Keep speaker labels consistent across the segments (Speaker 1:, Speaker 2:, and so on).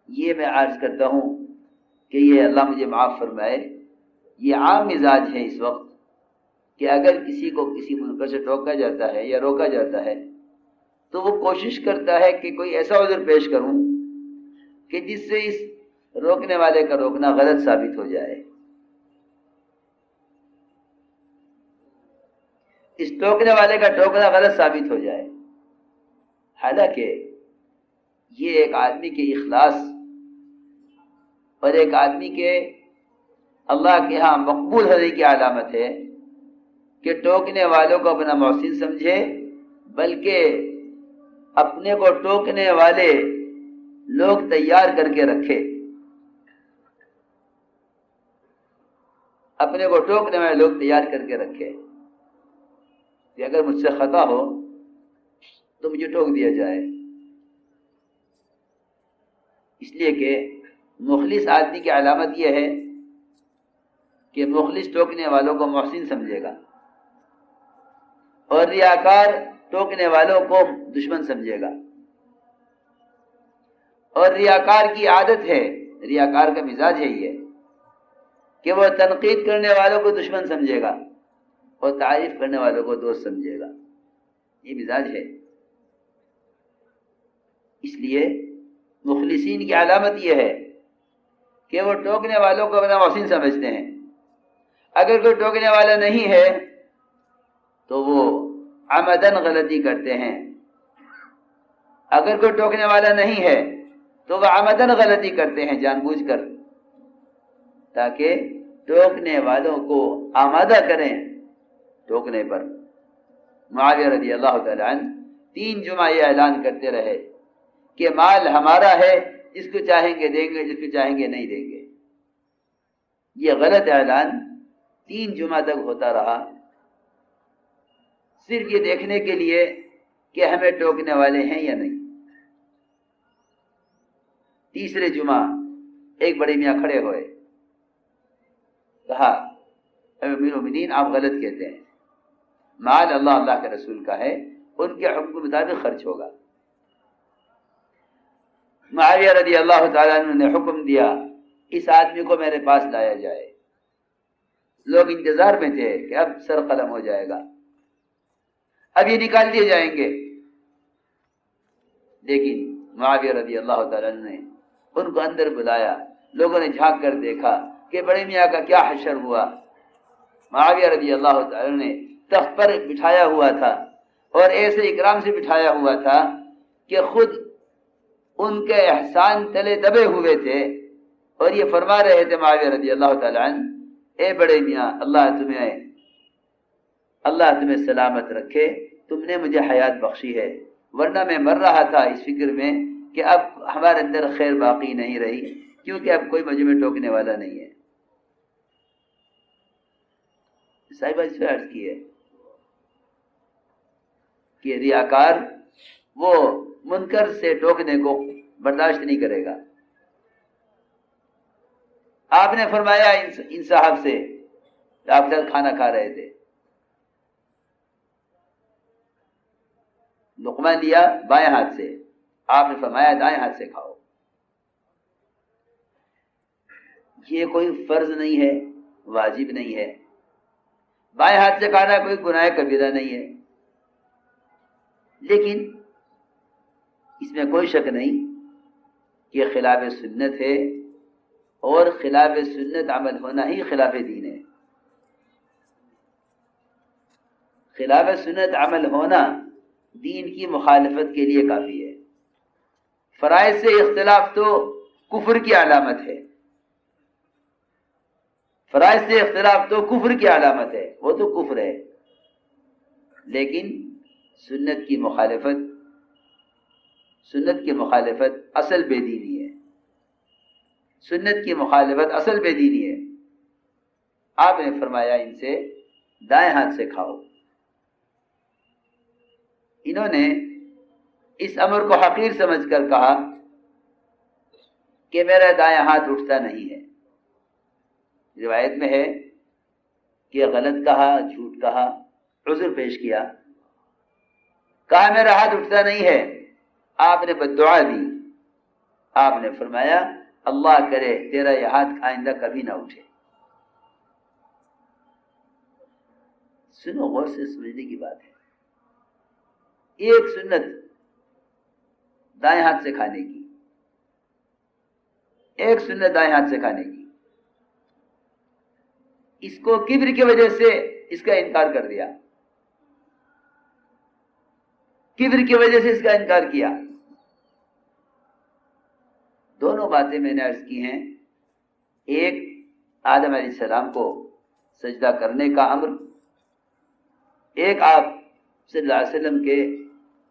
Speaker 1: یہ میں عرض کرتا ہوں کہ یہ اللہ مجھے معاف فرمائے، یہ عام مزاج ہے اس وقت کہ اگر کسی کو کسی منکر سے ٹوکا جاتا ہے یا روکا جاتا ہے تو وہ کوشش کرتا ہے کہ کوئی ایسا عذر پیش کروں کہ جس سے اس روکنے والے کا روکنا غلط ثابت ہو جائے، اس ٹوکنے والے کا ٹوکنا غلط ثابت ہو جائے۔ حالانکہ یہ ایک آدمی کے اخلاص اور ایک آدمی کے اللہ کے ہاں مقبول ہونے کی علامت ہے کہ ٹوکنے والوں کو اپنا محسن سمجھے، بلکہ اپنے کو ٹوکنے والے لوگ تیار کر کے رکھے، اپنے کو ٹوکنے والے لوگ تیار کر کے رکھے کہ اگر مجھ سے خطا ہو تو مجھے ٹوک دیا جائے، اس لیے کہ مخلص آدمی کی علامت یہ ہے کہ مخلص ٹوکنے والوں کو محسن سمجھے گا اور ریاکار ٹوکنے والوں کو دشمن سمجھے گا۔ اور ریاکار کی عادت ہے، ریاکار کا مزاج ہے یہ کہ وہ تنقید کرنے والوں کو دشمن سمجھے گا اور تعریف کرنے والوں کو دوست سمجھے گا، یہ مزاج ہے۔ اس لیے مخلصین کی علامت یہ ہے کہ وہ ٹوکنے والوں کو اپنا محسن سمجھتے ہیں۔ اگر کوئی ٹوکنے والا نہیں ہے تو وہ عمدن غلطی کرتے ہیں، اگر کوئی ٹوکنے والا نہیں ہے تو وہ عمدن غلطی کرتے ہیں، جان بوجھ کر، تاکہ ٹوکنے والوں کو آمادہ کریں ٹوکنے پر۔ معاویہ رضی اللہ تعالیٰ عنہ 3 جمعہ یہ اعلان کرتے رہے کہ مال ہمارا ہے، جس کو چاہیں گے دیں گے، جس کو چاہیں گے نہیں دیں گے۔ یہ غلط اعلان 3 جمعہ تک ہوتا رہا، صرف یہ دیکھنے کے لیے کہ ہمیں ٹوکنے والے ہیں یا نہیں۔ تیسرے جمعہ ایک بڑے میاں کھڑے ہوئے، کہا امیر المومنین آپ غلط کہتے ہیں، مال اللہ کے رسول کا ہے، ان کے حکم کے مطابق خرچ ہوگا۔ معاویہ رضی اللہ تعالیٰ عنہ نے حکم دیا اس آدمی کو میرے پاس لایا جائے۔ لوگ انتظار میں تھے کہ اب سر قلم ہو جائے گا، اب یہ نکال دیے جائیں گے، لیکن معاویہ رضی اللہ تعالیٰ عنہ نے ان کو اندر بلایا۔ لوگوں نے جھانک کر دیکھا کہ بڑے میاں کا کیا حشر ہوا۔ معاویہ رضی اللہ تعالیٰ عنہ نے تخت پر بٹھایا ہوا تھا اور ایسے اکرام سے بٹھایا ہوا تھا کہ خود ان کے احسان تلے دبے ہوئے تھے، اور یہ فرما رہے تھے معاویہ رضی اللہ تعالیٰ عنہ، اے بڑے میاں اللہ تمہیں سلامت رکھے، تم نے مجھے حیات بخشی ہے، ورنہ میں مر رہا تھا اس فکر میں کہ اب ہمارے اندر خیر باقی نہیں رہی، کیونکہ اب کوئی مجھ میں ٹوکنے والا نہیں ہے۔ صاحبہ اس سے عرض کی ہے کہ ریاکار وہ منکر سے ٹوکنے کو برداشت نہیں کرے گا۔ آپ نے فرمایا ان صاحب سے، آپ جب کھانا کھا رہے تھے، لقمہ لیا بائیں ہاتھ سے، آپ نے فرمایا دائیں ہاتھ سے کھاؤ۔ یہ کوئی فرض نہیں ہے، واجب نہیں ہے، بائیں ہاتھ سے کھانا کوئی گناہ کبیرہ نہیں ہے، لیکن اس میں کوئی شک نہیں کہ خلاف سنت ہے، اور خلاف سنت عمل ہونا ہی خلاف دین ہے۔ خلاف سنت عمل ہونا دین کی مخالفت کے لیے کافی ہے۔ فرائض سے اختلاف تو کفر کی علامت ہے، فرائض سے اختلاف تو کفر کی علامت ہے، وہ تو کفر ہے، لیکن سنت کی مخالفت اصل بے دینی ہے، سنت کی مخالفت اصل بے دینی ہے۔ آپ نے فرمایا ان سے دائیں ہاتھ سے کھاؤ۔ انہوں نے اس امر کو حقیر سمجھ کر کہا کہ میرا دائیں ہاتھ اٹھتا نہیں ہے۔ روایت میں ہے کہ غلط کہا، جھوٹ کہا، عذر پیش کیا، کہا میرا ہاتھ اٹھتا نہیں ہے۔ آپ نے بد دعا دی، آپ نے فرمایا اللہ کرے تیرا یہ ہاتھ آئندہ کبھی نہ اٹھے. سنو، غور سے سمجھنے کی بات ہے. ایک سنت دائیں ہاتھ سے کھانے کی، ایک سنت دائیں ہاتھ سے کھانے کی، اس کو کبر کی وجہ سے اس کا انکار کر دیا، کبر کی وجہ سے اس کا انکار کیا. دونوں باتیں میں نے عرض کی ہیں. ایک آدم علیہ السلام کو سجدہ کرنے کا امر، ایک آپ صلی اللہ علیہ وسلم کے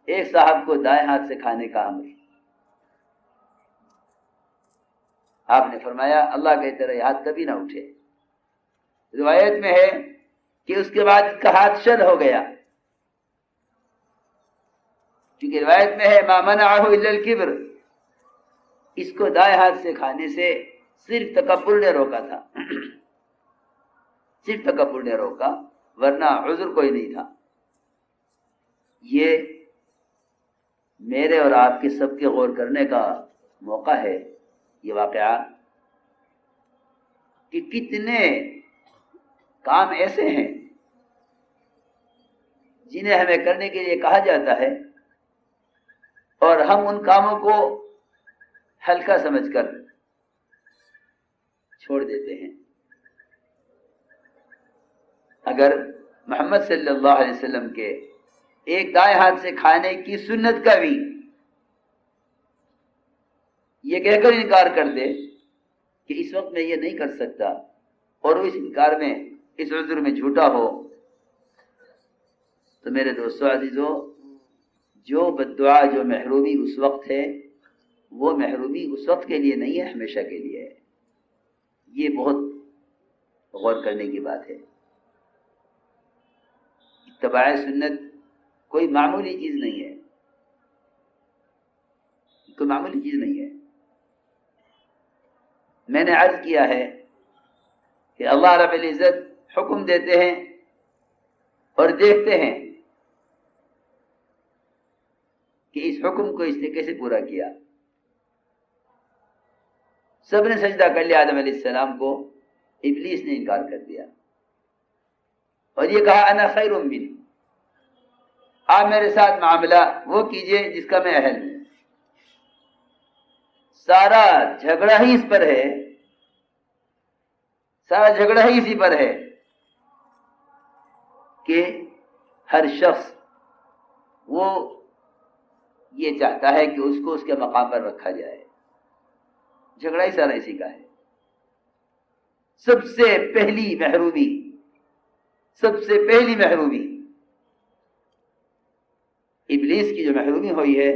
Speaker 1: ایک صاحب کو دائیں ہاتھ سے کھانے کا امر. آپ نے فرمایا اللہ کہ تیرا یہ ہاتھ کبھی نہ اٹھے. روایت میں ہے کہ اس کے بعد اس کا ہاتھ شل ہو گیا، کیونکہ روایت میں ہے ما منعہ الا الکبر، اس کو دائیں ہاتھ سے کھانے سے صرف تکبر نے روکا تھا، صرف تکبر نے روکا، ورنہ عذر کوئی نہیں تھا. یہ میرے اور آپ کے سب کے غور کرنے کا موقع ہے یہ واقعہ کہ کتنے کام ایسے ہیں جنہیں ہمیں کرنے کے لیے کہا جاتا ہے اور ہم ان کاموں کو ہلکا سمجھ کر چھوڑ دیتے ہیں. اگر محمد صلی اللہ علیہ وسلم کے ایک دائیں ہاتھ سے کھانے کی سنت کا بھی یہ کہہ کر انکار کر دے کہ اس وقت میں یہ نہیں کر سکتا اور وہ اس انکار میں، اس عذر میں جھوٹا ہو، تو میرے دوستو عزیزو، جو بددعا، جو محرومی اس وقت ہے، وہ محرومی اس وقت کے لیے نہیں ہے، ہمیشہ کے لیے ہے. یہ بہت غور کرنے کی بات ہے. اتباع سنت کوئی معمولی چیز نہیں ہے، کوئی معمولی چیز نہیں ہے. میں نے عرض کیا ہے کہ اللہ رب العزت حکم دیتے ہیں اور دیکھتے ہیں کہ اس حکم کو اس نے کیسے پورا کیا. سب نے سجدہ کر لیا آدم علیہ السلام کو، ابلیس نے انکار کر دیا اور یہ کہا انا خیر منہ، آپ میرے ساتھ معاملہ وہ کیجئے جس کا میں اہل ہوں. سارا جھگڑا ہی اس پر ہے، سارا جھگڑا ہی اسی پر ہے کہ ہر شخص وہ یہ چاہتا ہے کہ اس کو اس کے مقام پر رکھا جائے. جھگڑا ہی سارا اسی کا ہے. سب سے پہلی محرومی، سب سے پہلی محرومی ابلیس کی جو محرومی ہوئی ہے،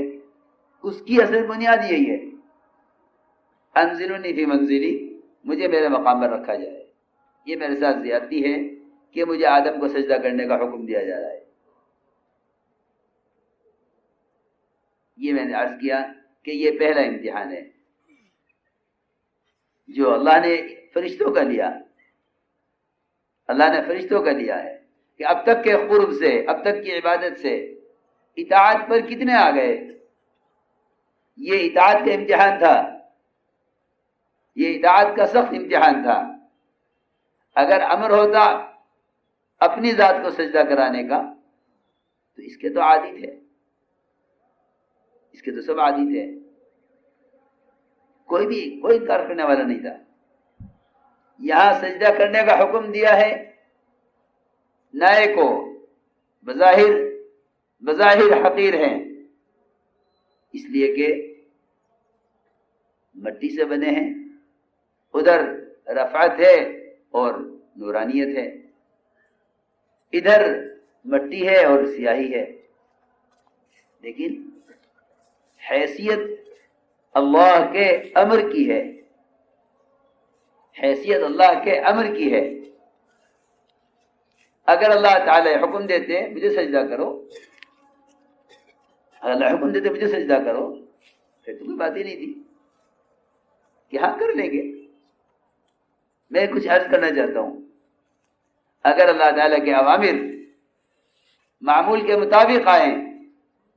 Speaker 1: اس کی اصل بنیاد یہی ہے، انزلونی فی منزلی، مجھے میرے مقام پر رکھا جائے. یہ میرے ساتھ زیادتی ہے کہ مجھے آدم کو سجدہ کرنے کا حکم دیا جا رہا ہے. یہ میں نے عرض کیا کہ یہ پہلا امتحان ہے جو اللہ نے فرشتوں کا لیا. اللہ نے فرشتوں کا لیا ہے کہ اب تک کے قرب سے، اب تک کی عبادت سے اطاعت پر کتنے آ گئے. یہ اطاعت کا امتحان تھا، یہ اطاعت کا سخت امتحان تھا. اگر امر ہوتا اپنی ذات کو سجدہ کرانے کا تو اس کے تو عادی تھے، اس کے تو سب عادی تھے، کوئی انکار کرنے والا نہیں تھا. یہاں سجدہ کرنے کا حکم دیا ہے نائے کو، بظاہر حقیر ہیں، اس لیے کہ مٹی سے بنے ہیں، ادھر رفعت ہے اور نورانیت ہے، ادھر مٹی ہے اور سیاہی ہے. لیکن حیثیت اللہ کے امر کی ہے، حیثیت اللہ کے امر کی ہے. اگر اللہ تعالی حکم دیتے مجھے سجدہ کرو، اگر اللہ حکم دیتے مجھے سجدہ کرو، پھر تو کوئی بات ہی نہیں تھی کہ ہاں کر لیں گے. میں کچھ عرض کرنا چاہتا ہوں، اگر اللہ تعالیٰ کے اوامر معمول کے مطابق آئیں،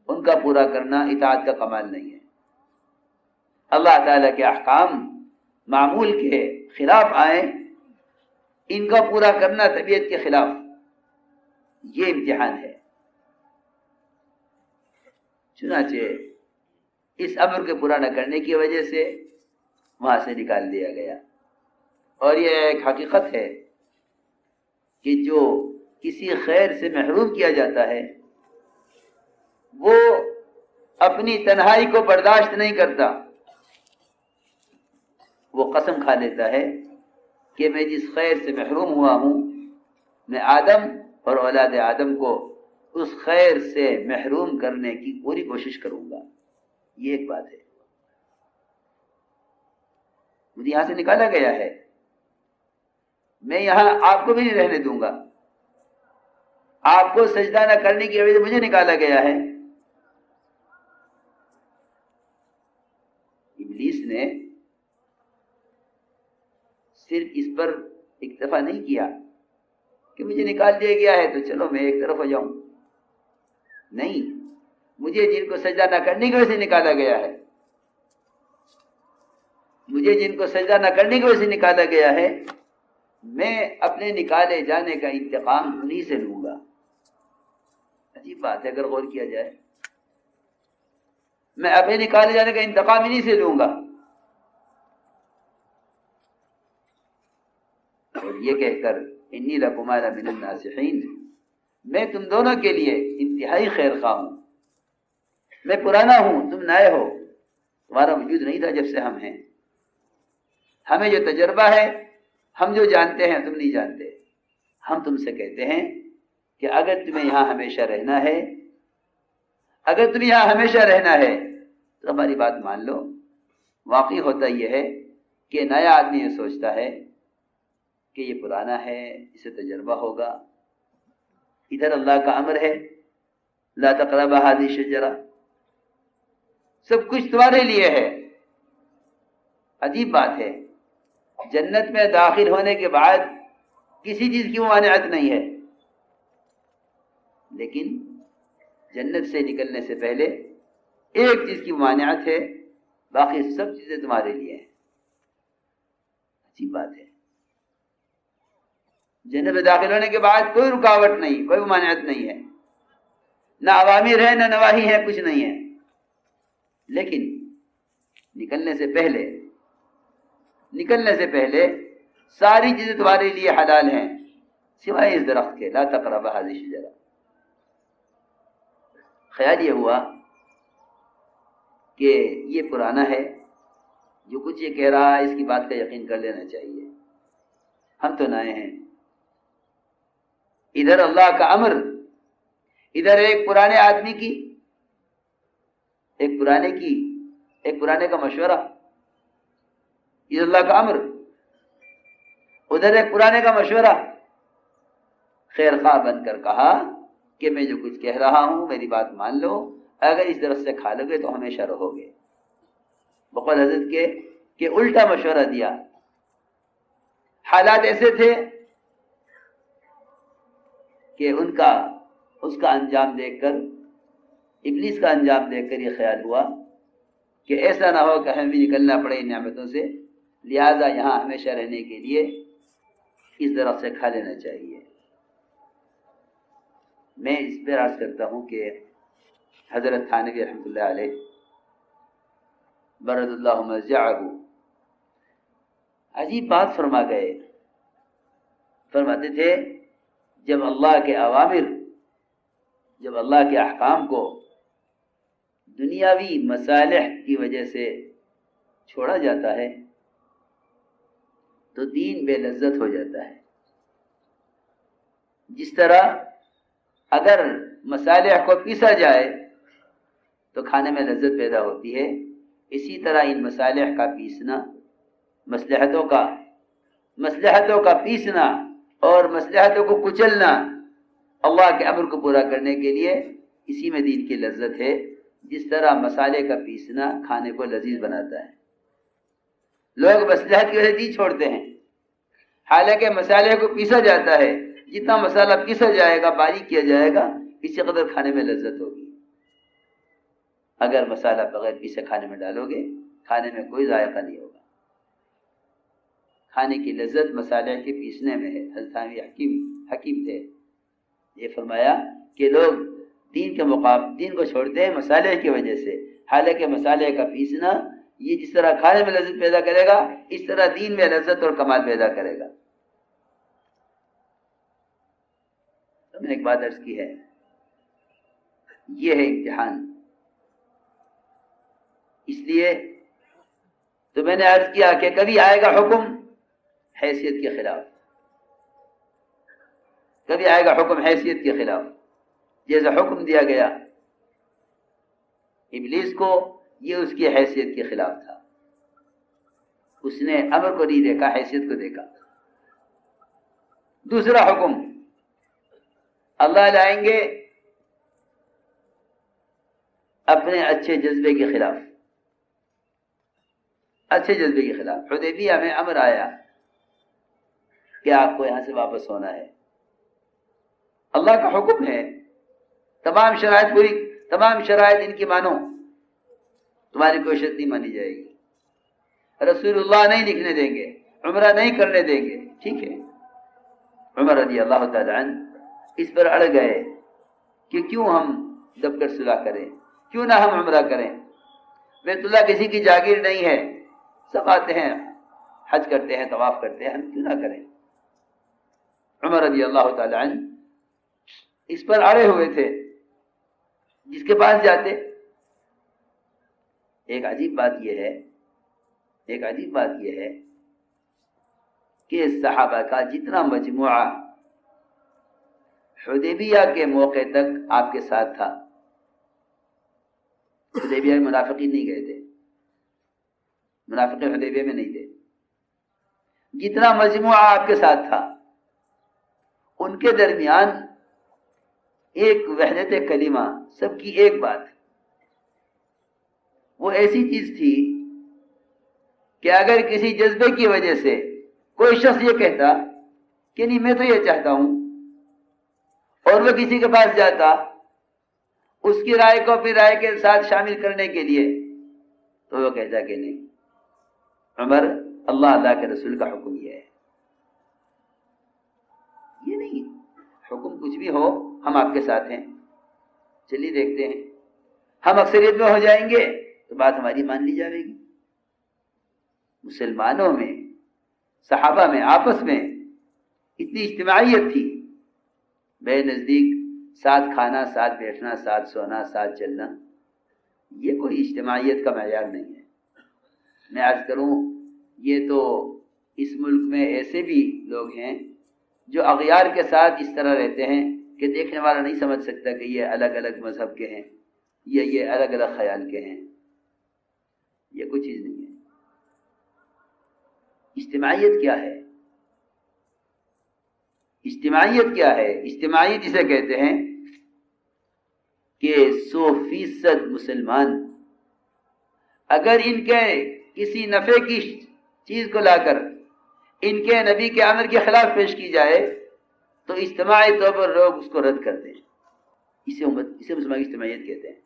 Speaker 1: ان کا پورا کرنا اطاعت کا کمال نہیں ہے. اللہ تعالیٰ کے احکام معمول کے خلاف آئیں، ان کا پورا کرنا طبیعت کے خلاف، یہ امتحان ہے۔ چنانچہ اس امر کے پورا نہ کرنے کی وجہ سے وہاں سے نکال دیا گیا۔ اور یہ ایک حقیقت ہے کہ جو کسی خیر سے محروم کیا جاتا ہے وہ اپنی تنہائی کو برداشت نہیں کرتا، وہ قسم کھا لیتا ہے کہ میں جس خیر سے محروم ہوا ہوں، میں آدم اور اولاد آدم کو اس خیر سے محروم کرنے کی پوری کوشش کروں گا۔ یہ ایک بات ہے، مجھے یہاں سے نکالا گیا ہے، میں یہاں آپ کو بھی نہیں رہنے دوں گا، آپ کو سجدہ نہ کرنے کی وجہ سے مجھے نکالا گیا ہے۔ ابلیس نے صرف اس پر اکتفا نہیں کیا کہ مجھے نکال دیا گیا ہے تو چلو میں ایک طرف ہو جاؤں، نہیں، مجھے جن کو سجدہ نہ کرنے کی وجہ سے نکالا گیا ہے، مجھے جن کو سجدہ نہ کرنے کی وجہ سے نکالا گیا ہے، میں اپنے نکالے جانے کا انتقام انہی سے لوں گا۔ عجیب بات ہے اگر غور کیا جائے، میں اپنے نکالے جانے کا انتقام انہی سے لوں گا، اور یہ کہہ کر انی لکما لمن الناصحین، میں تم دونوں کے لیے انتہائی خیر خواہ ہوں، میں پرانا ہوں، تم نئے ہو، تمہارا وجود نہیں تھا جب سے ہم ہیں، ہمیں جو تجربہ ہے، ہم جو جانتے ہیں تم نہیں جانتے، ہم تم سے کہتے ہیں کہ اگر تمہیں یہاں ہمیشہ رہنا ہے، اگر تمہیں یہاں ہمیشہ رہنا ہے تو ہماری بات مان لو۔ واقعی ہوتا یہ ہے کہ نیا آدمی یہ سوچتا ہے کہ یہ پرانا ہے، اسے تجربہ ہوگا، ادھر اللہ کا امر ہے لا تقربا هذه الشجرہ، سب کچھ تمہارے لیے ہے۔ عجیب بات ہے، جنت میں داخل ہونے کے بعد کسی چیز کی ممانعت نہیں ہے، لیکن جنت سے نکلنے سے پہلے ایک چیز کی ممانعت ہے، باقی سب چیزیں تمہارے لیے ہیں۔ عجیب بات ہے، جنت میں داخل ہونے کے بعد کوئی رکاوٹ نہیں، کوئی ممانعت نہیں ہے، نہ اوامر ہے نہ نواہی ہے، کچھ نہیں ہے، لیکن نکلنے سے پہلے ساری چیزیں تمہارے لیے حلال ہیں سوائے اس درخت کے، لا تقربا هذه الشجرہ۔ خیال یہ ہوا کہ یہ پرانا ہے، جو کچھ یہ کہہ رہا ہے اس کی بات کا یقین کر لینا چاہیے، ہم تو نئے ہیں، ادھر اللہ کا امر، ادھر ایک پرانے آدمی کی، ایک پرانے کا مشورہ، ادھر اللہ کا امر، ادھر ایک پرانے کا مشورہ۔ خیر خواہ بن کر کہا کہ میں جو کچھ کہہ رہا ہوں میری بات مان لو، اگر اس درخت سے کھا لو گے تو ہمیشہ رہو گے۔ بقول حضرت کے کہ الٹا مشورہ دیا۔ حالات ایسے تھے کہ اس کا انجام دیکھ کر، ابلیس کا انجام دیکھ کر یہ خیال ہوا کہ ایسا نہ ہو کہ ہمیں بھی نکلنا پڑے ان نعمتوں سے، لہذا یہاں ہمیشہ رہنے کے لیے اس درخت سے کھا لینا چاہیے۔ میں اس پہ عرض کرتا ہوں کہ حضرت تھانوی رحمۃ اللہ علیہ برد اللہ مضجعہ عجیب بات فرما گئے، فرماتے تھے جب اللہ کے اوامر، جب اللہ کے احکام کو دنیاوی مصالح کی وجہ سے چھوڑا جاتا ہے تو دین بے لذت ہو جاتا ہے۔ جس طرح اگر مصالح کو پیسا جائے تو کھانے میں لذت پیدا ہوتی ہے، اسی طرح ان مصالح کا پیسنا، مصلحتوں کا پیسنا اور مصلحتوں کو کچلنا اللہ کے امر کو پورا کرنے کے لیے، اسی میں دین کی لذت ہے۔ جس طرح مسالے کا پیسنا کھانے کو لذیذ بناتا ہے، لوگ مصلحت کی وجہ سے دین چھوڑتے ہیں، حالانکہ مسالے کو پیسا جاتا ہے، جتنا مسالہ پیسا جائے گا، باریک کیا جائے گا، اسی قدر کھانے میں لذت ہوگی۔ اگر مسالہ بغیر پیسے کھانے میں ڈالو گے، کھانے میں کوئی ذائقہ نہیں ہوگا. کھانے کی لذت مصالحے کے پیسنے میں ہے. حضرت حکیم تھے، یہ فرمایا کہ لوگ دین کو چھوڑتے ہیں مصالحے کی وجہ سے، حالانکہ مصالحے کا پیسنا یہ جس طرح کھانے میں لذت پیدا کرے گا اس طرح دین میں لذت اور کمال پیدا کرے گا. میں نے ایک بات عرض کی ہے، یہ ہے امتحان. اس لیے تو میں نے عرض کیا کہ کبھی آئے گا حکم حیثیت کے خلاف، کبھی آئے گا حکم حیثیت کے خلاف. جیسا حکم دیا گیا ابلیس کو، یہ اس کی حیثیت کے خلاف تھا. اس نے امر کو نہیں دیکھا، حیثیت کو دیکھا. دوسرا حکم اللہ لائیں گے اپنے اچھے جذبے کے خلاف، اچھے جذبے کے خلاف. حدیبیہ میں امر آیا کہ آپ کو یہاں سے واپس ہونا ہے. اللہ کا حکم ہے، تمام شرائط ان کی مانو، تمہاری کوئی شرط نہیں مانی جائے گی. رسول اللہ نہیں لکھنے دیں گے، عمرہ نہیں کرنے دیں گے. ٹھیک ہے. عمر رضی اللہ تعالی عنہ اس پر اڑ گئے کہ کیوں ہم دب کر صلح کریں، کیوں نہ ہم عمرہ کریں. بیت اللہ کسی کی جاگیر نہیں ہے، سب آتے ہیں، حج کرتے ہیں، طواف کرتے ہیں، ہم کیوں نہ کریں. عمر رضی اللہ تعالی عنہ اس پر اڑے ہوئے تھے. جس کے پاس جاتے، ایک عجیب بات یہ ہے کہ صحابہ کا جتنا مجموعہ حدیبیہ کے موقع تک آپ کے ساتھ تھا، حدیبیہ میں منافقین نہیں گئے تھے، منافقین حدیبیہ میں نہیں تھے. جتنا مجموعہ آپ کے ساتھ تھا ان کے درمیان ایک وحدت کلمہ، سب کی ایک بات. وہ ایسی چیز تھی کہ اگر کسی جذبے کی وجہ سے کوئی شخص یہ کہتا کہ نہیں میں تو یہ چاہتا ہوں، اور وہ کسی کے پاس جاتا اس کی رائے کو اپنی رائے کے ساتھ شامل کرنے کے لیے، تو وہ کہتا کہ نہیں عمر، اللہ کے رسول کا حکم یہ ہے. یہ نہیں حکم کچھ بھی ہو، ہم آپ کے ساتھ ہیں، چلیے دیکھتے ہیں، ہم اکثریت میں ہو جائیں گے تو بات ہماری مان لی جائے گی. مسلمانوں میں، صحابہ میں، آپس میں اتنی اجتماعیت تھی، بے نزدیک ساتھ کھانا، ساتھ بیٹھنا، ساتھ سونا، ساتھ چلنا، یہ کوئی اجتماعیت کا معیار نہیں ہے. میں عرض کروں، یہ تو اس ملک میں ایسے بھی لوگ ہیں جو اغیار کے ساتھ اس طرح رہتے ہیں کہ دیکھنے والا نہیں سمجھ سکتا کہ یہ الگ الگ مذہب کے ہیں یا یہ الگ الگ خیال کے ہیں. یہ کوئی چیز نہیں ہے. اجتماعیت کیا ہے؟ اجتماعیت اسے کہتے ہیں کہ 100% مسلمان اگر ان کے کسی نفع کی چیز کو لا کر ان کے نبی کے امر کے خلاف پیش کی جائے تو اجتماعی طور پر لوگ اس کو رد کرتے ہیں. اسے مسلمان کی اجتماعیت کہتے ہیں.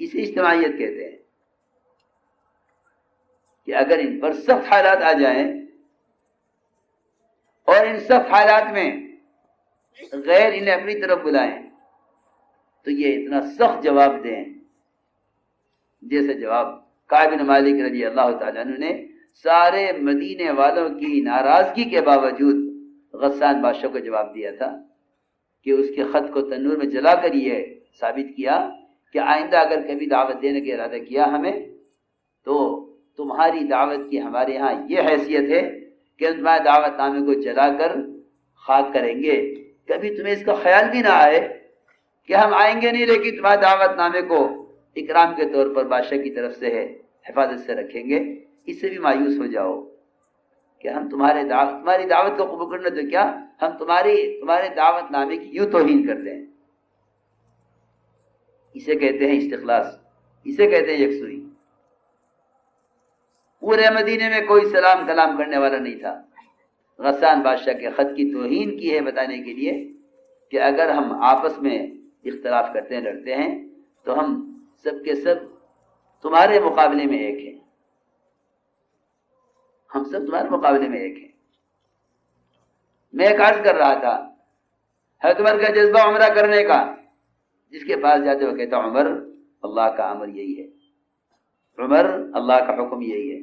Speaker 1: اسے اجتماعیت کہتے ہیں کہ اگر ان پر سخت حالات آ جائیں اور ان سخت حالات میں غیر انہیں اپنی طرف بلائیں تو یہ اتنا سخت جواب دیں جیسے جواب کعب بن مالک رضی اللہ تعالیٰ عنہ نے سارے مدینے والوں کی ناراضگی کے باوجود غسان بادشاہ کو جواب دیا تھا کہ اس کے خط کو تنور میں جلا کر یہ ثابت کیا کہ آئندہ اگر کبھی دعوت دینے کا ارادہ کیا ہمیں تو تمہاری دعوت کی ہمارے ہاں یہ حیثیت ہے کہ ہم تمہارے دعوت نامے کو جلا کر خاک کریں گے. کبھی تمہیں اس کا خیال بھی نہ آئے کہ ہم آئیں گے نہیں، لیکن تمہارے دعوت نامے کو اکرام کے طور پر بادشاہ کی طرف سے ہے حفاظت سے رکھیں گے. اس سے بھی مایوس ہو جاؤ کہ ہم تمہاری دعوت کو قبول کرنا تو کیا، ہم تمہارے دعوت نامے کی یوں توہین کرتے ہیں. اسے کہتے ہیں استخلاص، اسے کہتے ہیں یکسوئی. پورے مدینے میں کوئی سلام کلام کرنے والا نہیں تھا. غسان بادشاہ کے خط کی توہین کی ہے بتانے کے لیے کہ اگر ہم آپس میں اختلاف کرتے ہیں، لڑتے ہیں، تو ہم سب کے سب تمہارے مقابلے میں ایک ہے، ہم سب تمہارے مقابلے میں ایک ہیں۔ میں ایک عرض کر رہا تھا، حضرت عمر کا جذبہ عمرہ کرنے کا، جس کے پاس جاتے ہو کہتا عمر اللہ کا امر یہی ہے، عمر اللہ کا حکم یہی ہے۔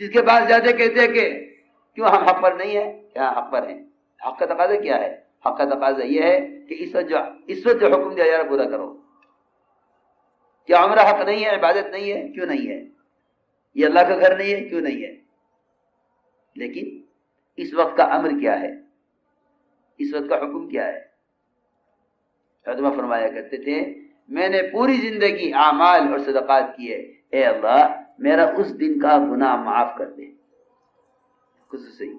Speaker 1: جس کے پاس جاتے کہتے کہ کیوں ہم حق پر نہیں ہیں؟ کیا حق پر ہیں؟ حق کا تقاضا کیا ہے؟ حق کا تقاضا یہ ہے کہ اس وقت جو حکم دیا جا رہا پورا کرو۔ کیا عمرہ حق نہیں ہے؟ عبادت نہیں ہے؟ کیوں نہیں ہے؟ یہ اللہ کا گھر نہیں ہے؟ کیوں نہیں ہے؟ لیکن اس وقت کا امر کیا ہے؟ اس وقت کا حکم کیا ہے؟ حضرت فرمایا کرتے تھے میں نے پوری زندگی اعمال اور صدقات کیے، اے اللہ میرا اس دن کا گناہ معاف کر دے۔ خصوصی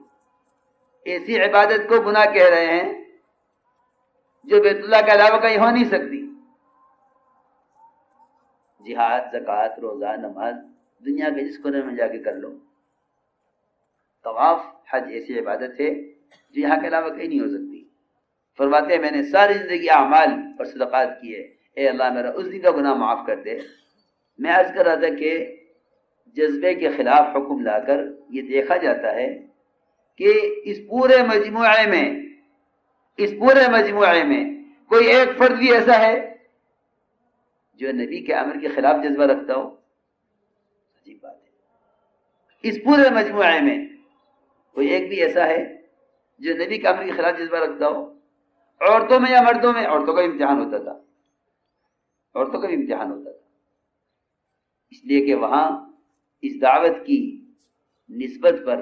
Speaker 1: ایسی عبادت کو گناہ کہہ رہے ہیں جو بیت اللہ کے علاوہ کہیں ہو نہیں سکتی۔ جہاد، زکوٰۃ، روزہ، نماز دنیا کے جس کونے میں جا کے کر لو۔ طواف، حج ایسی عبادت ہے جو یہاں کے علاوہ کہیں نہیں ہو سکتی۔ فرماتے ہیں میں نے ساری زندگی اعمال اور صدقات کیے، اے اللہ میرا اس دن کا گناہ معاف کر دے۔ میں عرض کر رہا تھا کہ جذبے کے خلاف حکم لا کر یہ دیکھا جاتا ہے کہ اس پورے مجموعے میں کوئی ایک فرد بھی ایسا ہے جو نبی کے امر کے خلاف جذبہ رکھتا ہو؟ عجیب بات ہے، اس پورے مجموعے میں کوئی ایک بھی ایسا ہے جو نبی کے امر کے خلاف جذبہ رکھتا ہو؟ عورتوں میں یا مردوں میں؟ عورتوں کا بھی امتحان ہوتا تھا، عورتوں کا بھی امتحان ہوتا تھا، اس لیے کہ وہاں اس دعوت کی نسبت پر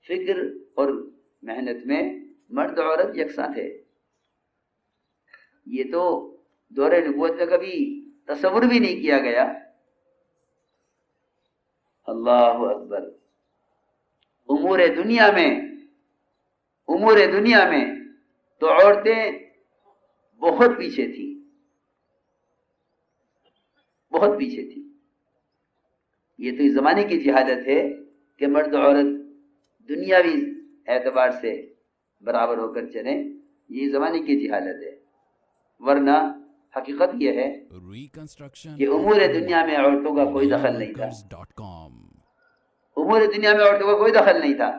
Speaker 1: فکر اور محنت میں مرد عورت یکساں تھے۔ یہ تو دور نبوت میں کبھی تصور بھی نہیں کیا گیا۔ اللہ اکبر۔ امور دنیا میں تو عورتیں بہت پیچھے تھیں، بہت پیچھے تھیں۔ یہ تو اس زمانے کی جہالت ہے کہ مرد عورت دنیاوی اعتبار سے برابر ہو کر چلیں، یہ زمانے کی جہالت ہے، ورنہ حقیقت یہ ہے کہ امور دنیا میں عورتوں کا کوئی دخل نہیں تھا۔ امور دنیا میں عورتوں کا کوئی دخل نہیں تھا،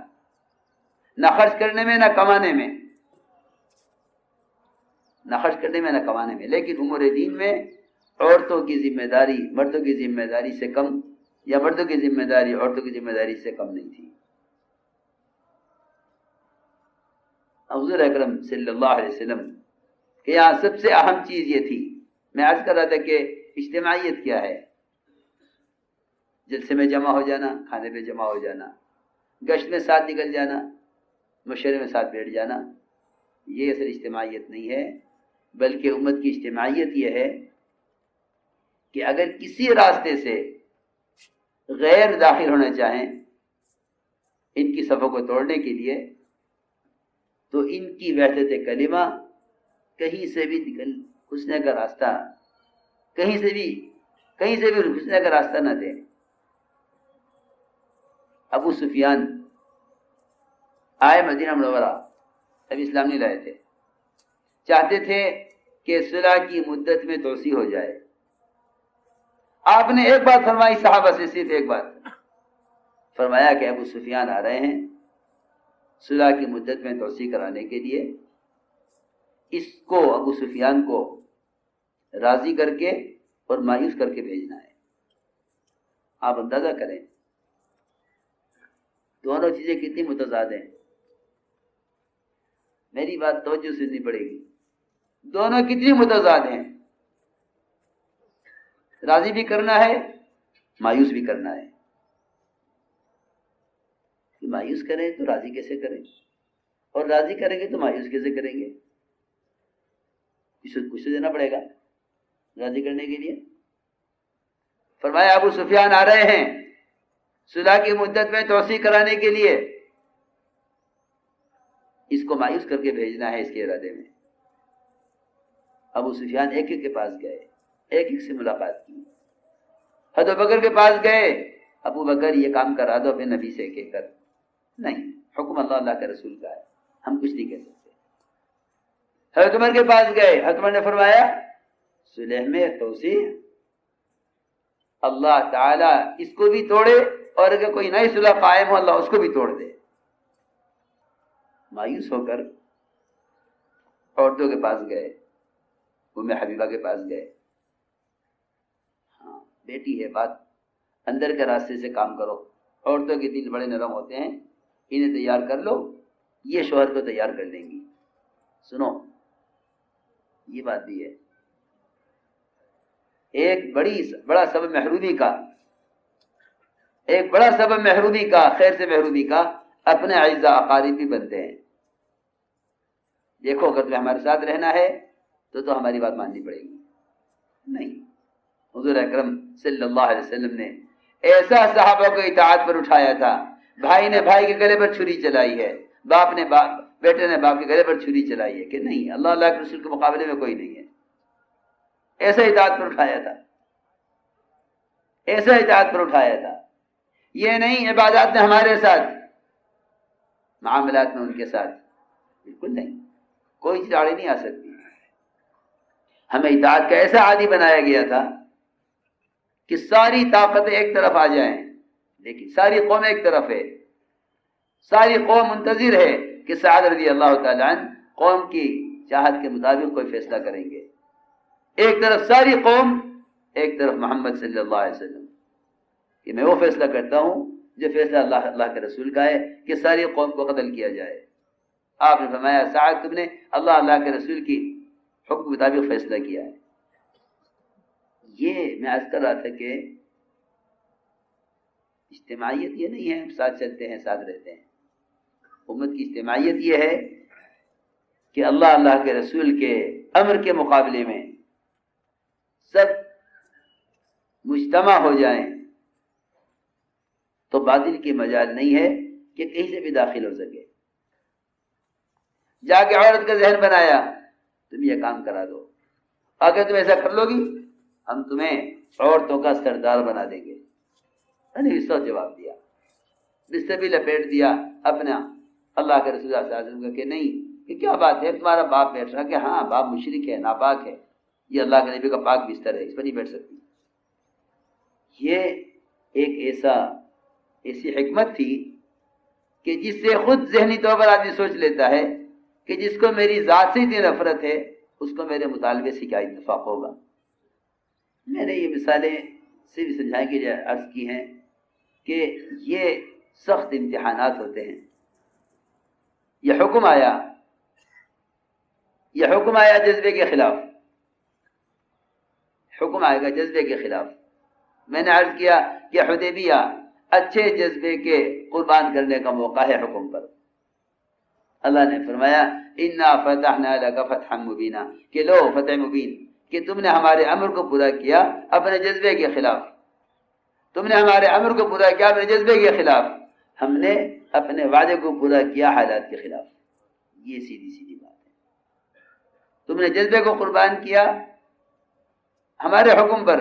Speaker 1: نہ خرچ کرنے میں، نہ کمانے میں، لیکن امور دین میں عورتوں کی ذمہ داری مردوں کی ذمہ داری سے کم، یا مردوں کی ذمہ داری عورتوں کی ذمہ داری سے کم نہیں تھی۔ حضور اکرم صلی اللہ علیہ وسلم کہ یہاں سب سے اہم چیز یہ تھی۔ میں عرض کر رہا تھا کہ اجتماعیت کیا ہے؟ جلسے میں جمع ہو جانا، کھانے پہ جمع ہو جانا، گشت میں ساتھ نکل جانا، مشورے میں ساتھ بیٹھ جانا، یہ اصل اجتماعیت نہیں ہے، بلکہ امت کی اجتماعیت یہ ہے کہ اگر کسی راستے سے غیر داخل ہونا چاہیں ان کی صفوں کو توڑنے کے لیے، تو ان کی وحدت کلمہ کہیں سے بھی گھسنے کا راستہ کہیں سے بھی گھسنے کا راستہ نہ دیں۔ ابو سفیان آئے مدینہ منورہ، ابھی اسلام نہیں لائے تھے، چاہتے تھے کہ صلح کی مدت میں توسیع ہو جائے۔ آپ نے ایک بات فرمائی صحابہ سے، صرف ایک بات فرمایا کہ ابو سفیان آ رہے ہیں صلح کی مدت میں توسیع کرانے کے لیے، اس کو ابو سفیان کو راضی کر کے اور مایوس کر کے بھیجنا ہے۔ آپ اندازہ کریں دونوں چیزیں کتنی متضاد ہیں۔ میری بات توجہ سننی پڑے گی، دونوں کتنی متضاد ہیں۔ راضی بھی کرنا ہے، مایوس بھی کرنا ہے۔ مایوس کریں تو راضی کیسے کریں، اور راضی کریں گے تو مایوس کیسے کریں گے؟ کچھ تو دینا پڑے گا راضی کرنے کے لیے۔ فرمایا ابو سفیان آ رہے ہیں صلح کی مدت میں توسیع کرانے کے لیے، اس کو مایوس کر کے بھیجنا ہے۔ اس کے ارادے میں ابو سفیان ایک ایک کے پاس گئے، ایک ایک سے ملاقات کی۔ حضرت بکر کے پاس گئے، ابو بکر یہ کام کرا دو اپنے نبی سے کہہ کر، نہیں، حکم اللہ کے رسول کا ہے، ہم کچھ نہیں کہہ سکتے۔ حضرت عمر کے پاس گئے، حضرت عمر نے فرمایا صلح میں توسیع اللہ تعالیٰ اس کو بھی توڑے، اور اگر کوئی نئی صلح قائم ہو اللہ اس کو بھی توڑ دے۔ مایوس ہو کر عورتوں کے پاس گئے، ام حبیبہ کے پاس گئے، ہاں بیٹی ہے، بات اندر کے راستے سے کام کرو، عورتوں کے دل بڑے نرم ہوتے ہیں، انہیں تیار کر لو، یہ شوہر کو تیار کر دیں گی۔ سنو یہ بات بھی ہے، ایک بڑا سبب محرومی کا، ایک بڑا سبب محرومی کا، خیر سے محرومی کا اپنے اعزاء اقارب بھی بنتے ہیں۔ دیکھو اگر تمہیں ہمارے ساتھ رہنا ہے تو ہماری بات ماننی پڑے گی۔ نہیں، حضور اکرم صلی اللہ علیہ وسلم نے ایسا صحابہ کو اطاعت پر اٹھایا تھا، بھائی نے بھائی کے گلے پر چھری چلائی ہے، بیٹے نے باپ کے گلے پر چھری چلائی ہے کہ نہیں، اللہ کے رسول کے مقابلے میں کوئی نہیں ہے، ایسا اطاعت پر اٹھایا تھا، ایسا اطاعت پر اٹھایا تھا۔ یہ نہیں عبادات میں ہمارے ساتھ، معاملات میں ان کے ساتھ، بالکل نہیں، کوئی چیز آڑے نہیں آ سکتی۔ ہمیں اطاعت کا ایسا عادی بنایا گیا تھا کہ ساری طاقتیں ایک طرف آ جائیں، لیکن ساری قوم ایک طرف ہے، ساری قوم منتظر ہے کہ سعد رضی اللہ تعالیٰ عنہ قوم کی چاہت کے مطابق کوئی فیصلہ کریں گے۔ ایک طرف ساری قوم، ایک طرف محمد صلی اللہ علیہ وسلم کہ میں وہ فیصلہ کرتا ہوں جو فیصلہ اللہ کے رسول کا ہے کہ ساری قوم کو قتل کیا جائے۔ آپ نے فرمایا سعد تم نے اللہ کے رسول کی حکم مطابق فیصلہ کیا ہے۔ یہ میں عرض کر رہا تھا کہ اجتماعیت یہ نہیں ہے ہم ساتھ چلتے ہیں ساتھ رہتے ہیں، امت کی اجتماعیت یہ ہے کہ اللہ کے رسول کے امر کے مقابلے میں سب مجتمع ہو جائیں تو باطل کی مجال نہیں ہے کہ کہیں سے بھی داخل ہو سکے۔ جا کے عورت کا ذہن بنایا تم یہ کام کرا دو، اگر تم ایسا کر لو گی ہم تمہیں عورتوں کا سردار بنا دیں گے۔ اس وقت جواب دیا، بستر بھی لپیٹ دیا اپنا اللہ کے رسول صلی اللہ علیہ وسلم کا کہ نہیں، کہ کیا بات ہے تمہارا باپ بیٹھ رہا، کہ ہاں باپ مشرک ہے، ناپاک ہے، یہ اللہ کے نبی کا پاک بستر ہے، اس پر نہیں بیٹھ سکتی۔ یہ ایک ایسی حکمت تھی کہ جس سے خود ذہنی طور پر آدمی سوچ لیتا ہے کہ جس کو میری ذات سے اتنی نفرت ہے اس کو میرے مطالبے سے کیا اتفاق ہوگا۔ میں نے یہ مثالیں صرف سمجھانے کے لیے عرض کی ہیں کہ یہ سخت امتحانات ہوتے ہیں۔ یہ حکم آیا جذبے کے خلاف، حکم آئے گا جذبے کے خلاف۔ میں نے عرض کیا کہ حدیبیہ اچھے جذبے کے قربان کرنے کا موقع ہے حکم پر۔ اللہ نے فرمایا انا فتحنا لک فتحا مبینا، کہ لو فتح مبین، کہ تم نے ہمارے امر کو پورا کیا اپنے جذبے کے خلاف، تم نے ہمارے امر کو پورا کیا اپنے جذبے کے خلاف، ہم نے اپنے وعدے کو پورا کیا حالات کے خلاف۔ یہ سیدھی بات ہے، تم نے جذبے کو قربان کیا ہمارے حکم پر،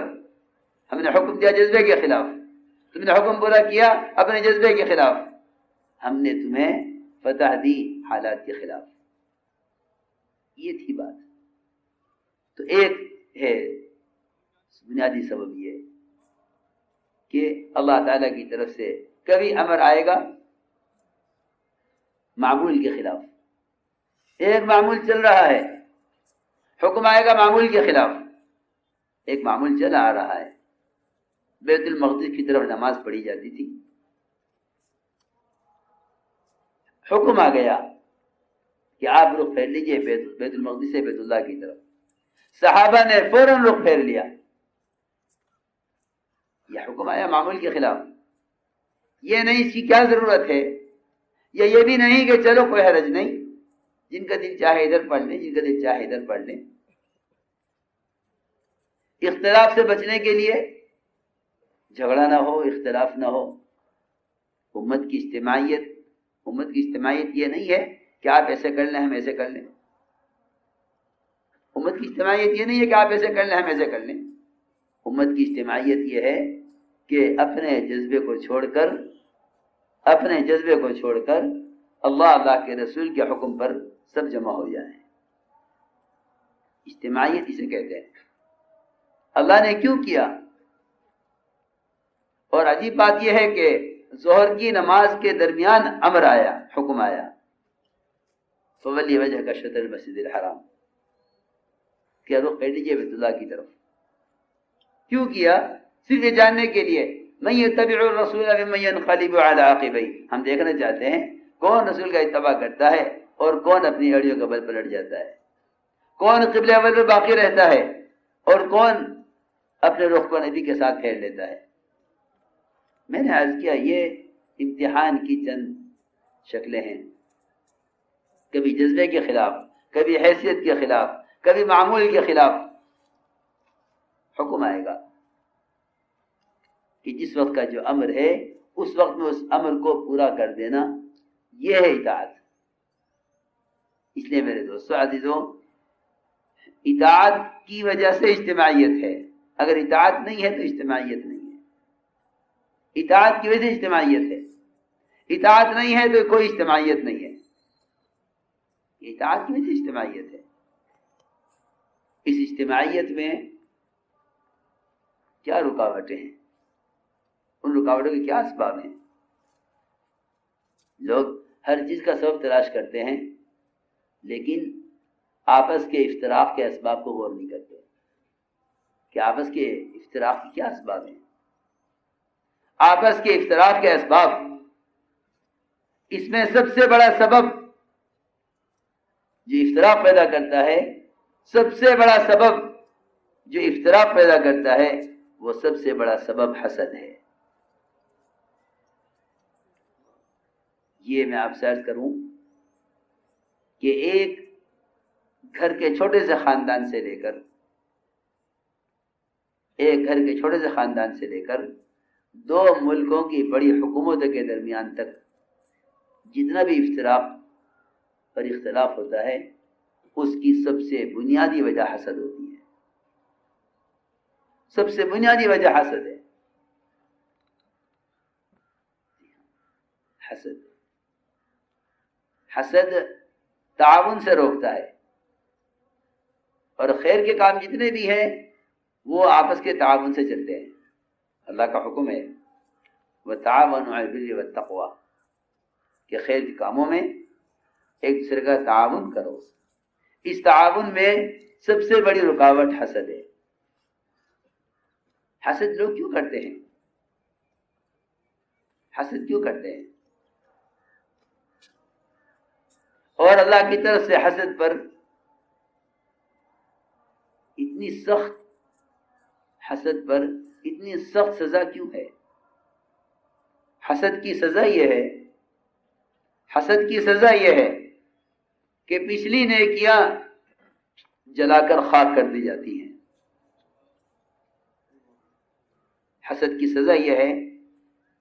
Speaker 1: ہم نے حکم دیا جذبے کے خلاف، تم نے حکم پورا کیا اپنے جذبے کے خلاف، ہم نے تمہیں فتح دی حالات کے خلاف۔ یہ تھی بات۔ تو ایک ہے بنیادی سبب یہ کہ اللہ تعالیٰ کی طرف سے کبھی امر آئے گا معمول کے خلاف، ایک معمول چل رہا ہے، حکم آئے گا معمول کے خلاف، ایک معمول چلا آ رہا ہے، بیت المقدس کی طرف نماز پڑھی جاتی تھی، حکم آ گیا کہ آپ رخ پھیر لیجئے بیت المقدس سے بیت اللہ کی طرف، صحابہ نے فوراً رخ پھیر لیا، یہ حکم آیا معمول کے خلاف۔ یہ نہیں اس کی کیا ضرورت ہے، یا یہ بھی نہیں کہ چلو کوئی حرج نہیں، جن کا دل چاہے ادھر پڑھ لیں، جن کا دل چاہے ادھر پڑھ لیں۔ اختلاف سے بچنے کے لیے جھگڑا نہ ہو، اختلاف نہ ہو۔ امت کی اجتماعیت یہ نہیں ہے کہ آپ ایسے کر لیں ہم ایسے کر لیں، امت کی اجتماعیت یہ نہیں ہے کہ آپ ایسے کر لیں ہم ایسے کر لیں، امت کی اجتماعیت یہ ہے کہ اپنے جذبے کو چھوڑ کر اللہ کے رسول کے حکم پر سب جمع ہو جائیں۔ اجتماعیت اسے کہتے ہیں۔ اللہ نے کیوں کیا؟ اور عجیب بات یہ ہے کہ ظہر کی نماز کے درمیان امر آیا، حکم آیا، فولی وجہ کا شطر المسجد الحرام، کیا رخ کر دیجیے بیت اللہ کی طرف۔ کیوں کیا؟ صرف یہ جاننے کے لیے من یتبع الرسول ممن ینقلب علی عقبیہ، ہم دیکھنا چاہتے ہیں کون رسول کا اتباع کرتا ہے اور کون اپنی اڑیوں کا بل پلٹ جاتا ہے، کون قبلہ اول میں باقی رہتا ہے اور کون اپنے رخ کو نبی کے ساتھ پھیر لیتا ہے۔ میں نے عرض کیا یہ امتحان کی چند شکلیں ہیں، کبھی جذبے کے خلاف، کبھی حیثیت کے خلاف، کبھی معمول کے خلاف حکم آئے گا کہ جس وقت کا جو امر ہے اس وقت میں اس امر کو پورا کر دینا، یہ ہے اطاعت۔ اس لیے میرے دوستو عزیزوں، اطاعت کی وجہ سے اجتماعیت ہے، اگر اطاعت نہیں ہے تو اجتماعیت نہیں ہے۔ اطاعت کی وجہ سے اجتماعیت ہے، اطاعت نہیں ہے تو کوئی اجتماعیت نہیں ہے۔ اطاعت کی وجہ سے اجتماعیت ہے۔ اس اجتماعیت میں کیا رکاوٹیں ہیں؟ ان رکاوٹوں کے کیا اسباب ہیں؟ لوگ ہر چیز کا سبب تلاش کرتے ہیں لیکن آپس کے افتراق کے اسباب کو غور نہیں کرتے کہ آپس کے افتراق کے کیا اسباب ہیں۔ آپس کے افتراق کے اسباب، اس میں سب سے بڑا سبب جو افتراق پیدا کرتا ہے، سب سے بڑا سبب جو افتراق پیدا کرتا ہے، وہ سب سے بڑا سبب حسد ہے۔ یہ میں آپ سے عرض کروں کہ ایک گھر کے چھوٹے سے خاندان سے لے کر دو ملکوں کی بڑی حکومتوں کے درمیان تک جتنا بھی افتراق اور اختلاف ہوتا ہے، اس کی سب سے بنیادی وجہ حسد ہوتی ہے۔ سب سے بنیادی وجہ حسد ہے۔ حسد تعاون سے روکتا ہے، اور خیر کے کام جتنے بھی ہیں وہ آپس کے تعاون سے چلتے ہیں۔ اللہ کا حکم ہے وَتَعَاوَنُوا عَلَى الْبِرِّ وَالتَّقْوَىٰ کہ خیر کے کاموں میں ایک دوسرے کا تعاون کرو۔ اس تعاون میں سب سے بڑی رکاوٹ حسد ہے۔ حسد لوگ کیوں کرتے ہیں؟ حسد کیوں کرتے ہیں؟ اور اللہ کی طرف سے حسد پر اتنی سخت سزا کیوں ہے؟ حسد کی سزا یہ ہے کہ پچھلی نیکیاں جلا کر خاک کر دی جاتی ہیں۔ حسد کی سزا یہ ہے،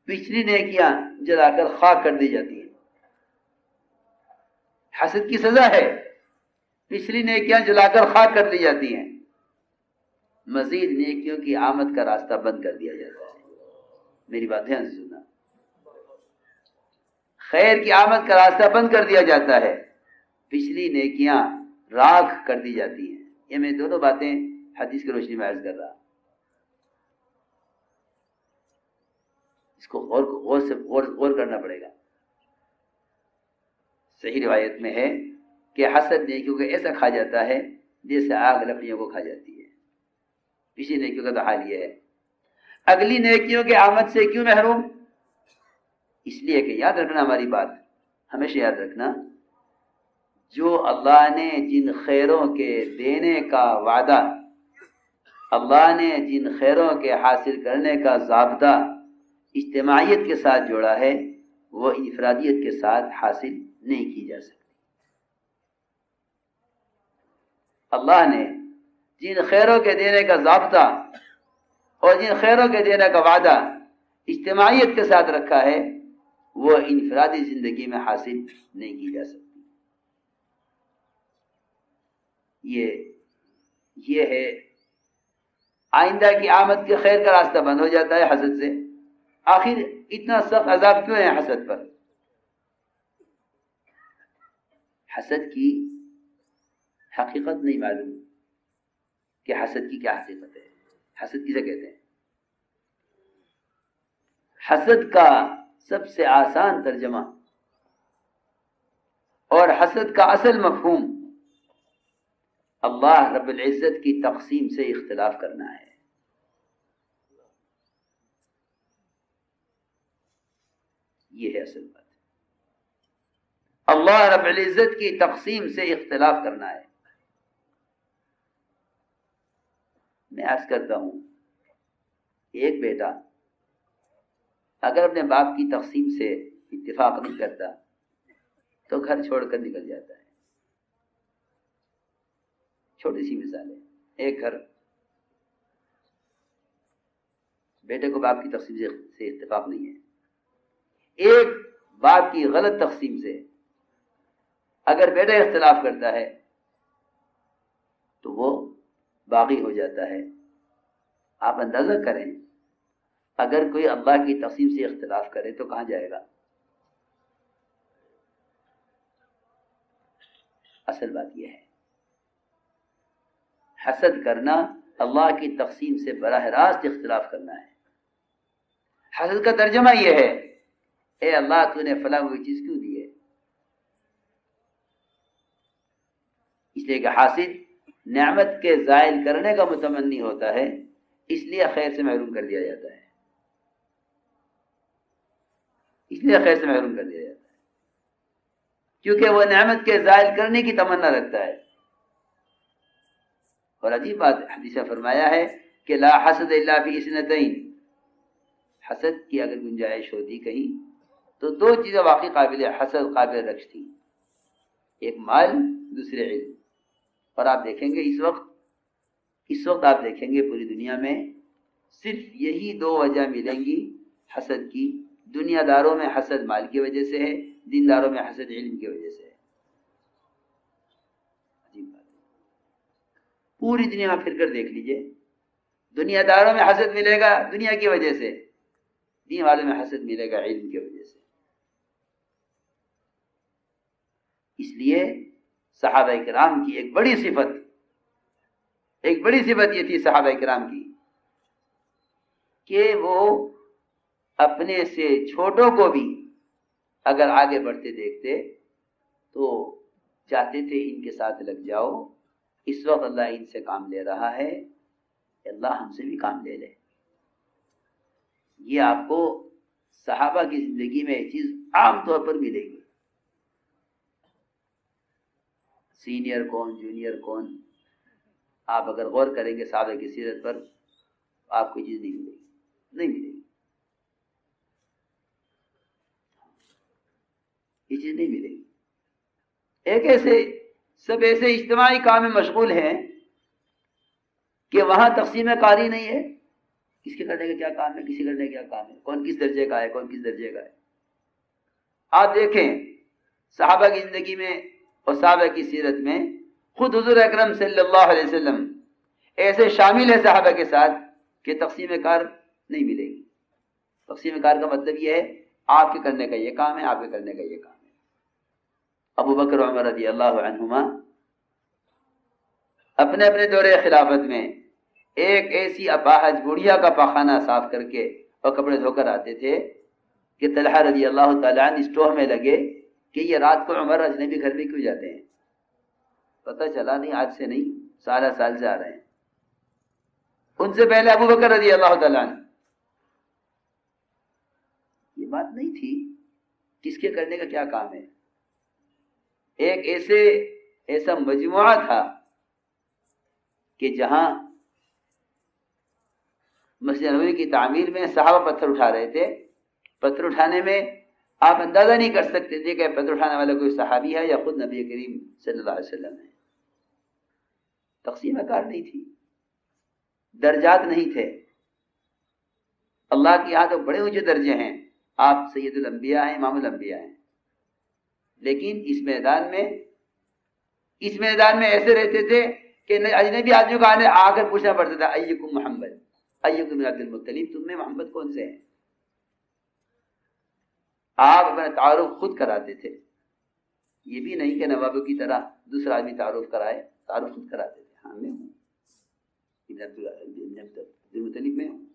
Speaker 1: پچھلی نیکیاں جلا کر خاک کر دی جاتی ہیں۔ حسد کی سزا ہے، پچھلی نیکیاں جلا کر خاک کر دی جاتی ہیں، مزید نیکیوں کی آمد کا راستہ بند کر دیا جاتا ہے۔ میری بات دھیان سے سننا، خیر کی آمد کا راستہ بند کر دیا جاتا ہے، پچھلی نیکیاں راکھ کر دی جاتی ہیں۔ یہ میں دونوں باتیں حدیث کی روشنی میں عرض کر رہا، اس کو غور کرنا پڑے گا۔ صحیح روایت میں ہے کہ حسد نیکیوں کو ایسا کھا جاتا ہے جیسے آگ لکڑیوں کو کھا جاتی ہے۔ پچھلی نیکیوں کا تو حال یہ ہے۔ اگلی نیکیوں کے آمد سے کیوں محروم؟ اس لیے کہ یاد رکھنا، ہماری بات ہمیشہ یاد رکھنا، جو اللہ نے جن خیروں کے دینے کا وعدہ، اللہ نے جن خیروں کے حاصل کرنے کا ضابطہ اجتماعیت کے ساتھ جوڑا ہے، وہ انفرادیت کے ساتھ حاصل نہیں کی جا سکتی۔ اللہ نے جن خیروں کے دینے کا ضابطہ اور جن خیروں کے دینے کا وعدہ اجتماعیت کے ساتھ رکھا ہے، وہ انفرادی زندگی میں حاصل نہیں کی جا سکتی۔ یہ ہے آئندہ کی آمد کے خیر کا راستہ بند ہو جاتا ہے حسد سے۔ آخر اتنا سخت عذاب کیوں ہے حسد پر؟ حسد کی حقیقت نہیں معلوم کہ حسد کی کیا حقیقت ہے۔ حسد کسے کہتے ہیں؟ حسد کا سب سے آسان ترجمہ اور حسد کا اصل مفہوم اللہ رب العزت کی تقسیم سے اختلاف کرنا ہے. یہ ہے اصل بات. اللہ رب العزت کی تقسیم سے اختلاف کرنا ہے. میں عرض کرتا ہوں، ایک بیٹا اگر اپنے باپ کی تقسیم سے اتفاق نہیں کرتا تو گھر چھوڑ کر نکل جاتا ہے. چھوٹی سی مثال ہے. ایک گھر بیٹے کو باپ کی تقسیم سے اتفاق نہیں ہے. ایک باپ کی غلط تقسیم سے اگر بیٹا اختلاف کرتا ہے تو وہ باغی ہو جاتا ہے. آپ اندازہ کریں، اگر کوئی اللہ کی تقسیم سے اختلاف کرے تو کہاں جائے گا؟ اصل بات یہ ہے، حسد کرنا اللہ کی تقسیم سے براہ راست اختلاف کرنا ہے. حسد کا ترجمہ یہ ہے، اے اللہ تو نے فلاں کوئی چیز کیوں دی ہے؟ اس لیے کہ حاسد نعمت کے زائل کرنے کا متمنی ہوتا ہے، اس لیے خیر سے محروم کر دیا جاتا ہے. اس لیے خیر سے محروم کر دیا جاتا ہے کیونکہ وہ نعمت کے زائل کرنے کی تمنا رکھتا ہے. اور عجیب بات حدیث میں فرمایا ہے کہ لا حسد الا فی اثنتین، حسد کی اگر گنجائش ہوتی کہیں تو دو چیزیں واقعی قابل حسد قابل رکش تھی، ایک مال، دوسرے علم. اور آپ دیکھیں گے اس وقت آپ دیکھیں گے پوری دنیا میں صرف یہی دو وجہ ملیں گی حسد کی. دنیا داروں میں حسد مال کی وجہ سے ہے، دینداروں میں حسد علم کی وجہ سے ہے. عجیب بات ہے. پوری دنیا میں پھر کر دیکھ لیجئے، دنیا داروں میں حسد ملے گا دنیا کی وجہ سے، دین والوں میں حسد ملے گا علم کی وجہ سے. اس لیے صحابہ کرام کی ایک بڑی صفت یہ تھی صحابہ کرام کی کہ وہ اپنے سے چھوٹوں کو بھی اگر آگے بڑھتے دیکھتے تو چاہتے تھے ان کے ساتھ لگ جاؤ، اس وقت اللہ ان سے کام لے رہا ہے، اللہ ہم سے بھی کام لے لے. یہ آپ کو صحابہ کی زندگی میں یہ چیز عام طور پر ملے گی. سینئر کون، جونیئر کون، آپ اگر غور کریں گے صحابہ کی سیرت پر آپ کو یہ چیز نہیں ملے گی. یہ چیز نہیں ملے گی. سب ایسے اجتماعی کام میں مشغول ہیں کہ وہاں تقسیم کاری نہیں ہے، کس کے کرنے کا کیا کام ہے، کسی کرنے کا کیا کام ہے، کون کس درجے کا ہے، کون کس درجے کا ہے. آپ دیکھیں صحابہ کی زندگی میں اور صحابہ کی سیرت میں خود حضور اکرم صلی اللہ علیہ وسلم ایسے شامل ہے صحابہ کے ساتھ کہ تقسیم کار نہیں ملے گی. تقسیم کار کا مطلب یہ ہے آپ کے کرنے کا یہ کام ہے، آپ کے کرنے کا یہ کام ہے. ابو بکر و عمر رضی اللہ عنہما اپنے اپنے دور خلافت میں ایک ایسی اپاہج بڑھیا کا پاخانہ صاف کر کے اور کپڑے دھو کر آتے تھے کہ طلحہ رضی اللہ تعالیٰ عنہ اس ٹوہ میں لگے کہ یہ رات کو عمر اجنبی گھر میں کیوں جاتے ہیں. پتہ چلا نہیں آج سے نہیں، سال سے آ رہے ہیں. ان سے پہلے ابو بکر رضی اللہ تعالیٰ عنہ. یہ بات نہیں تھی کس کے کرنے کا کیا کام ہے. ایک ایسا مجموعہ تھا کہ جہاں مسجد نبوی کی تعمیر میں صحابہ پتھر اٹھا رہے تھے. پتھر اٹھانے میں آپ اندازہ نہیں کر سکتے تھے کہ پتھر اٹھانے والا کوئی صحابی ہے یا خود نبی کریم صلی اللہ علیہ وسلم ہے. تقسیم کار نہیں تھی، درجات نہیں تھے. اللہ کی یہاں تو بڑے اونچے درجے ہیں، آپ سید الانبیاء ہیں، امام الانبیاء ہیں. لیکن اس میدان میں ایسے رہتے تھے کہ اجنبی آدمی کو آ کر پوچھنا پڑتا تھا ایکم محمد، ایکم بن عبد المطلب، تم میں محمد کون سے ہیں. آپ اپنا تعارف خود کراتے تھے. یہ بھی نہیں کہ نوابوں کی طرح دوسرا آدمی تعارف کرائے، تعارف خود کراتے تھے. ہاں میں ہوں ابن عبد المطلب میں ہوں.